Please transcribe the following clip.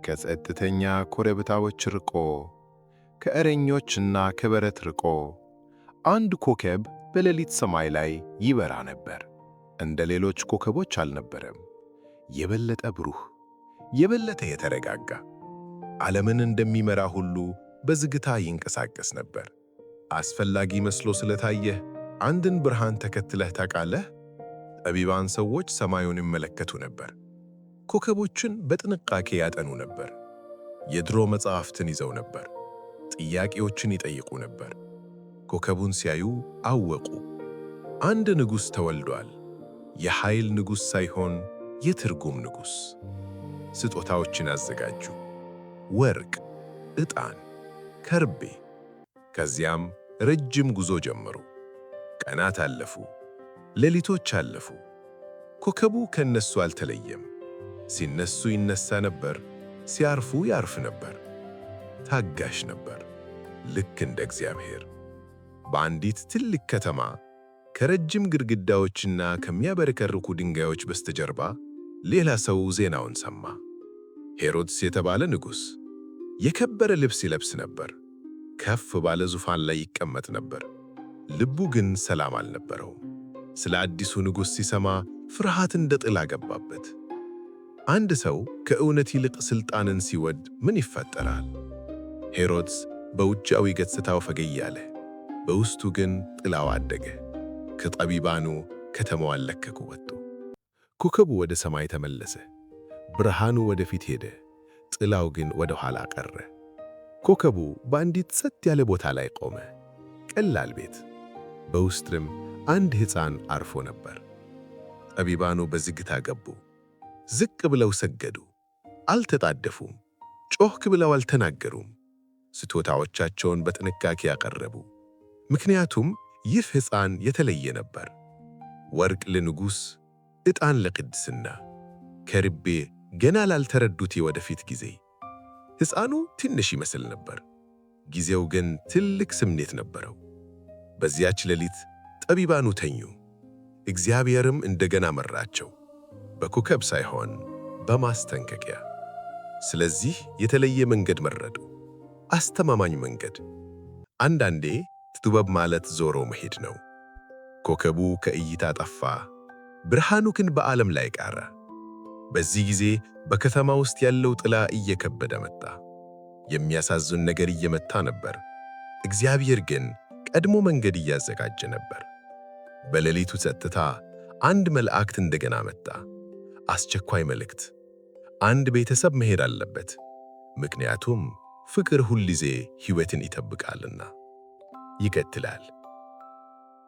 ከጸጥተኛ ኮረብታዎች ርቆ፣ ከእረኞችና ከበረት ርቆ አንድ ኮከብ በሌሊት ሰማይ ላይ ይበራ ነበር። እንደ ሌሎች ኮከቦች አልነበረም። የበለጠ ብሩህ፣ የበለጠ የተረጋጋ፣ ዓለምን እንደሚመራ ሁሉ በዝግታ ይንቀሳቀስ ነበር። አስፈላጊ መስሎ ስለታየህ አንድን ብርሃን ተከትለህ ታውቃለህ? ጠቢባን ሰዎች ሰማዩን ይመለከቱ ነበር። ኮከቦችን በጥንቃቄ ያጠኑ ነበር። የድሮ መጻሕፍትን ይዘው ነበር። ጥያቄዎችን ይጠይቁ ነበር። ኮከቡን ሲያዩ አወቁ። አንድ ንጉሥ ተወልዷል። የኃይል ንጉሥ ሳይሆን የትርጉም ንጉሥ። ስጦታዎችን አዘጋጁ። ወርቅ፣ ዕጣን፣ ከርቤ። ከዚያም ረጅም ጉዞ ጀመሩ። ቀናት አለፉ። ሌሊቶች አለፉ። ኮከቡ ከነሱ አልተለየም። ሲነሱ ይነሳ ነበር፣ ሲያርፉ ያርፍ ነበር። ታጋሽ ነበር፣ ልክ እንደ እግዚአብሔር። በአንዲት ትልቅ ከተማ ከረጅም ግድግዳዎችና ከሚያበረከርኩ ድንጋዮች በስተጀርባ ሌላ ሰው ዜናውን ሰማ። ሄሮድስ የተባለ ንጉሥ የከበረ ልብስ ይለብስ ነበር። ከፍ ባለ ዙፋን ላይ ይቀመጥ ነበር። ልቡ ግን ሰላም አልነበረውም። ስለ አዲሱ ንጉሥ ሲሰማ ፍርሃት እንደ ጥላ ገባበት። አንድ ሰው ከእውነት ይልቅ ሥልጣንን ሲወድ ምን ይፈጠራል? ሄሮድስ በውጫዊ ገጽታው ፈገግ አለ፣ በውስጡ ግን ጥላው አደገ። ከጠቢባኑ ከተማዋን ለቀቁ ወጡ። ኮከቡ ወደ ሰማይ ተመለሰ። ብርሃኑ ወደፊት ሄደ፣ ጥላው ግን ወደ ኋላ ቀረ። ኮከቡ በአንዲት ጸጥ ያለ ቦታ ላይ ቆመ። ቀላል ቤት፣ በውስጥም አንድ ሕፃን አርፎ ነበር። ጠቢባኑ በዝግታ ገቡ። ዝቅ ብለው ሰገዱ። አልተጣደፉም። ጮክ ብለው አልተናገሩም። ስጦታዎቻቸውን በጥንቃቄ ያቀረቡ። ምክንያቱም ይህ ሕፃን የተለየ ነበር። ወርቅ ለንጉሥ፣ ዕጣን ለቅድስና፣ ከርቤ ገና ላልተረዱት የወደፊት ጊዜ። ሕፃኑ ትንሽ ይመስል ነበር፣ ጊዜው ግን ትልቅ ስሜት ነበረው። በዚያች ሌሊት ጠቢባኑ ተኙ። እግዚአብሔርም እንደገና መራቸው፣ በኮከብ ሳይሆን በማስጠንቀቂያ። ስለዚህ የተለየ መንገድ መረጡ፣ አስተማማኝ መንገድ። አንዳንዴ ጥበብ ማለት ዞሮ መሄድ ነው። ኮከቡ ከእይታ ጠፋ፣ ብርሃኑ ግን በዓለም ላይ ቀረ። በዚህ ጊዜ በከተማ ውስጥ ያለው ጥላ እየከበደ መጣ። የሚያሳዝን ነገር እየመጣ ነበር። እግዚአብሔር ግን ቀድሞ መንገድ እያዘጋጀ ነበር። በሌሊቱ ጸጥታ አንድ መልአክ እንደገና መጣ። አስቸኳይ መልእክት። አንድ ቤተሰብ መሄድ አለበት፣ ምክንያቱም ፍቅር ሁልጊዜ ሕይወትን ይጠብቃልና። ይቀጥላል።